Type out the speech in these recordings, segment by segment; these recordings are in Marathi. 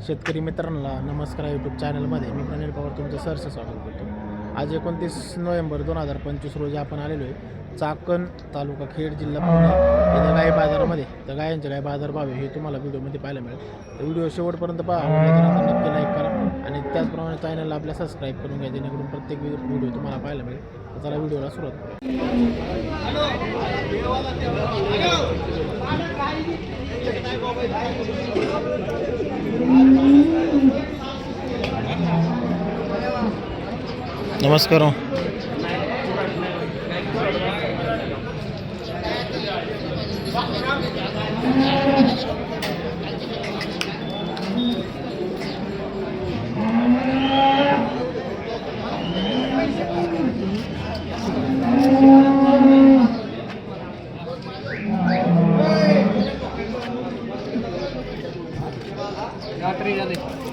शेतकरी मित्रांना नमस्कार. यूट्यूब चॅनलमध्ये मी प्रणील पवार तुमचं सहर्ष स्वागत करतो. आज 29 नोव्हेंबर 2025 रोजी आपण आलेलो आहे चाकण तालुका खेड जिल्हा पुणे येथे गाय बाजारामध्ये. तर गायांचे काय बाजारभाव आहे हे तुम्हाला व्हिडिओमध्ये पाहायला मिळेल. तर व्हिडिओ शेवटपर्यंत पहा. आवडल्यानंतर नक्की लाईक करा आणि त्याचप्रमाणे चॅनलला आपल्या सबस्क्राईब करून घ्या जेणेकरून प्रत्येक व्हिडिओ तुम्हाला पाहायला मिळेल. तर चला व्हिडिओला सुरुवात नमस्कार.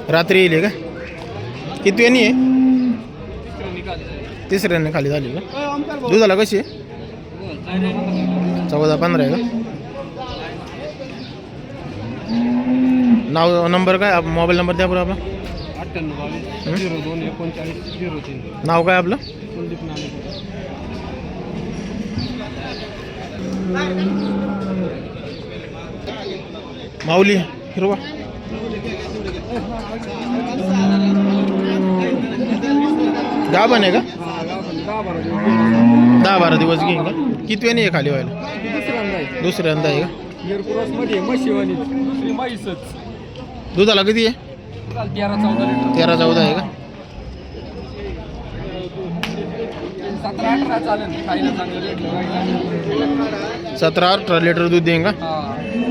रात्री येईल का? किती वेळी आहे? तिसऱ्याने खाली झाली का? दुधाला कशी आहे? 14-15 आहे का? नाव नंबर काय? मोबाईल नंबर द्या बरं आपला. 98-22-02-39-03. नाव काय आपलं? माऊली हिरवा. गाभण आहे का? 10-12 दिवस घेईन का? किती वेळ नाही आहे खाली व्हायला? दुसऱ्यांदा आहे का? दुधाला किती आहे? 13-14 आहे का? 17-18 लिटर दूध देईन का?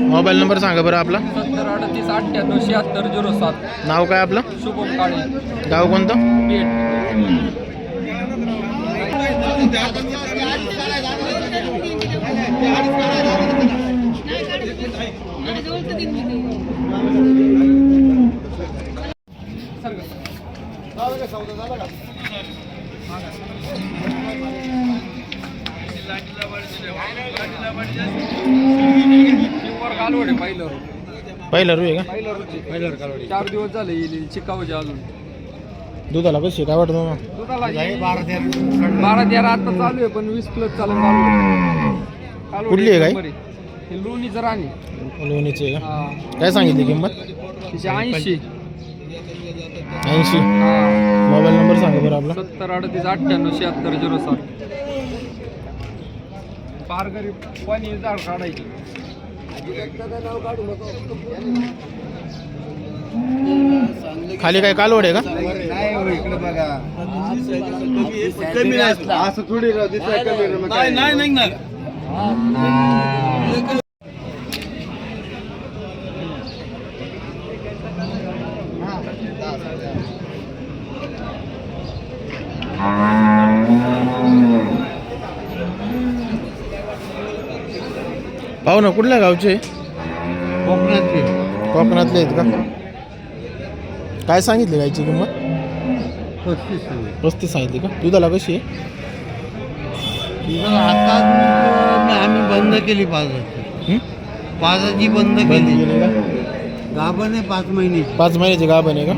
मोबाईल नंबर सांगा बरं आपला. 70-38-78-76-07. नाव काय आपलं? शुभम काळे. गाव कोणतं? पेठ. पहिला रू आहे का? 4 दिवस झाले येईल चिकावचे अजून. दुधाला कशी काय वाटतं मग? दुधाला 12-13 आता चालू आहे पण 20+ चालू. कुठली आहे गाय? हे लोणीचं राणी. लोणीची आहे का? काय सांगितली किंमत? तिचे 80. मोबाईल नंबर सांगा बरं आपला. 70-38-98-76-07. फार गरीब पाणी झाड काढायची. खाली काय कालवड आहे का? इकडे बघा. असं थोडी नाही निघणार. पाहू ना कुठल्या गावचे? कोकणातले आहेत का? काय सांगितली गायची किंमत? 35 सांगितली का? दुधाला कशी आहे? आता आम्ही बंद केली पाजाची बंद केली का? गाभण आहे 5 महिने. 5 महिन्याची गाभण आहे का?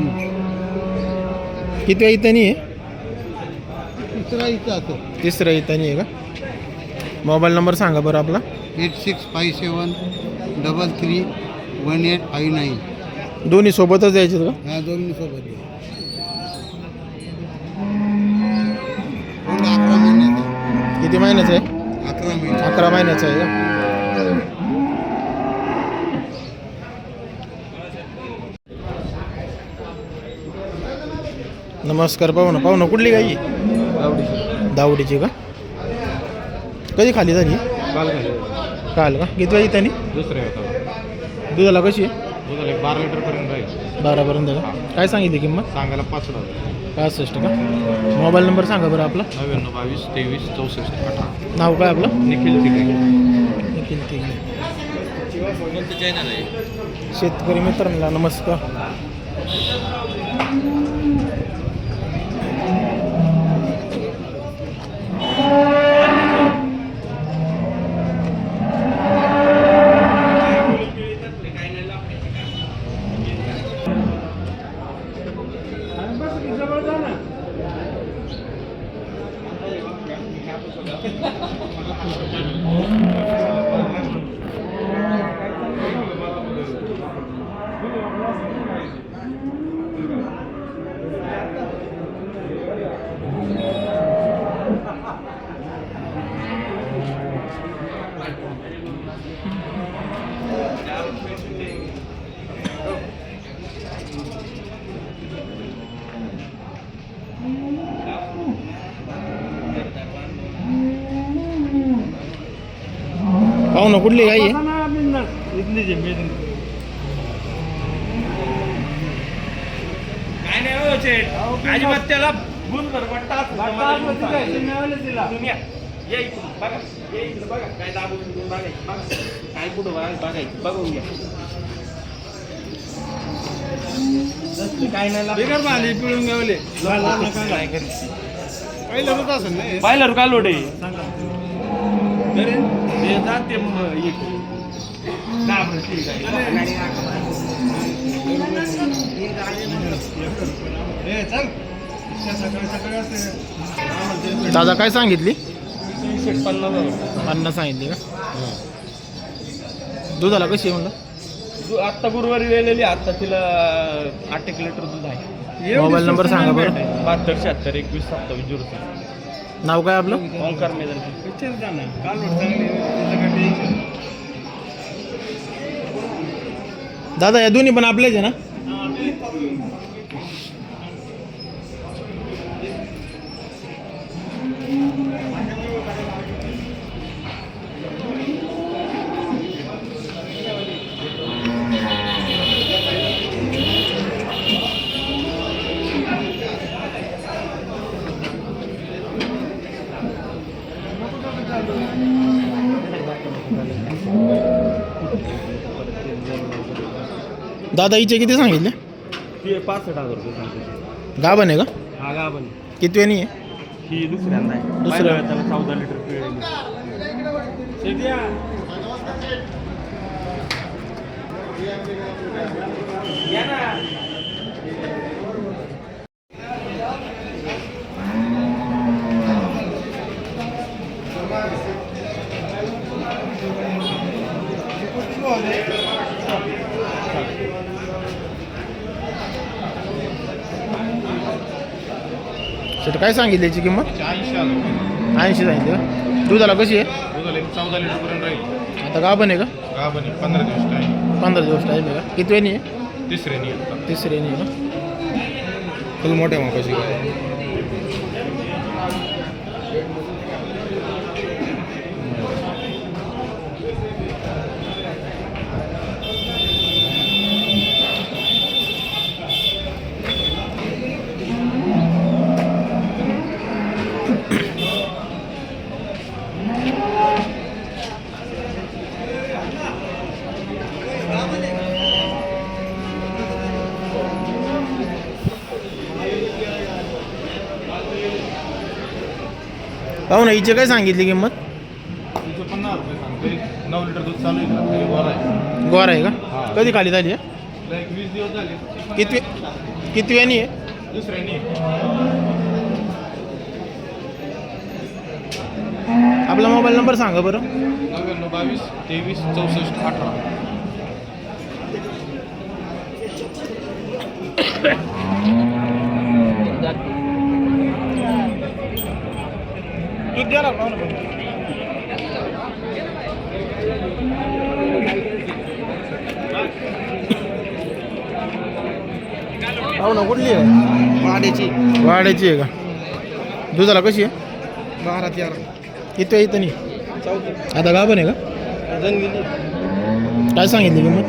किती वेळ इथं आहे? तिसऱ्या इथं आहे का? मोबाईल नंबर सांगा बरं आपला. 8657331859. दोन्ही सोबतच द्यायचे का? ह्या दोन्ही सोबत 11 महिन्याचा. किती महिन्याचं आहे? 11 महिन्याचं आहे का? नमस्कार. पाहू ना कुठली गाई? दावडीची का? कधी खाली झाली? काल का? किती वेळ इथं? दुधाला कशी आहे? 12 लिटर पर्यंत राहील. 12पर्यंत का? काय सांगितली किंमत? सांगायला 65 का? मोबाईल नंबर सांगा बरं आपला. 99-22-23-64-18. नाव काय आपलं? निखिल तिकडे. निखिल तिकडे. शेतकरी मित्रांना नमस्कार. पाहू ना कुठली गाई आहे पाहिलं का लोडे दादा काय सांगितली 50,000 सांगितली का दुधाला कशी आहे म्हणलं आत्ता गुरुवारी वेळेली आता तिला 8 लिटर दूध आहे मोबाईल नंबर सांगा बरं 72762127 नाव काय आपलं ओंकार मैदान दादा या दोन्ही पण आपलेच आहे ना दादा हिचे किती सांगितले 65,000 रुपये सांगतो गाभण आहे का हा गाभण किती वेणी आहे ही दुसऱ्यांदा आहे दुसऱ्या- पहिल्या त्याला 14 लिटर पिळेली शेट काय सांगितली याची किंमत 80 सांगितली का दुधाला कशी आहे 14 लिटर पर्यंत राहील आता गाभण आहे का का बने 15 दिवस टाइम 15 दिवस टाईम आहे का किती वेणी आहे तिसरे नाही तिसरी वेणी आहे ना फुल मोठ्या मापाची गाय पाहू ना हिचे काय सांगितली किंमत 50 रुपये सांगते 9 लिटर दूध चालू आहे खाली वर आहे गोर आहे का हा. कधी खाली झाली आहे तिला एक 20 दिवस झाले किती वेणी आहे दुसऱ्या नाही आपला मोबाईल नंबर सांगा बरं 99 22 23 64 18 दूध द्या ना पाहू ना पाहू ना कुठली आहे वाड्याची वाड्याची आहे का दुधाला कशी आहे 12-13 किती इथं नाही 14 आता गाभण आहे का जंगली काय सांगितली किंमत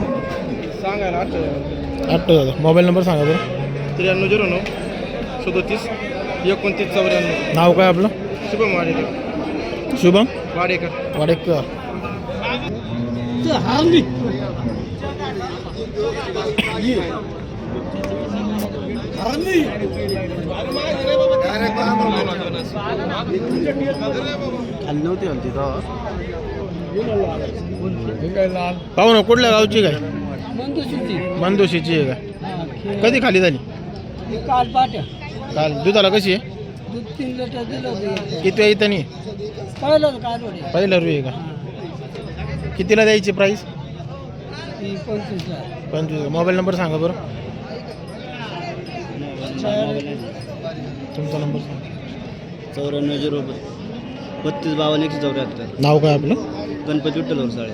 सांगायला 8 दादा मोबाईल नंबर सांगा बरं 9309 37 29 94 नाव काय आपलं शुभम वाडेकर शुभम वाडेकर वाडेकर पाहू ना कुठल्या गावची काय मंदोशीची आहे का कधी खाली झाली काल पाट्या काल दुधाला कशी आहे दूध 3 लिटर दिलं होतं किती आहे इथं नाही पहिलं काल होते पहिला रुई आहे का कितीला द्यायची प्राईस ती 25 ला 25. मोबाईल नंबर सांगा बरं. तुमचा नंबर सांगा. 94 32 52 174. नाव काय आपलं? गणपती विठ्ठल साळे.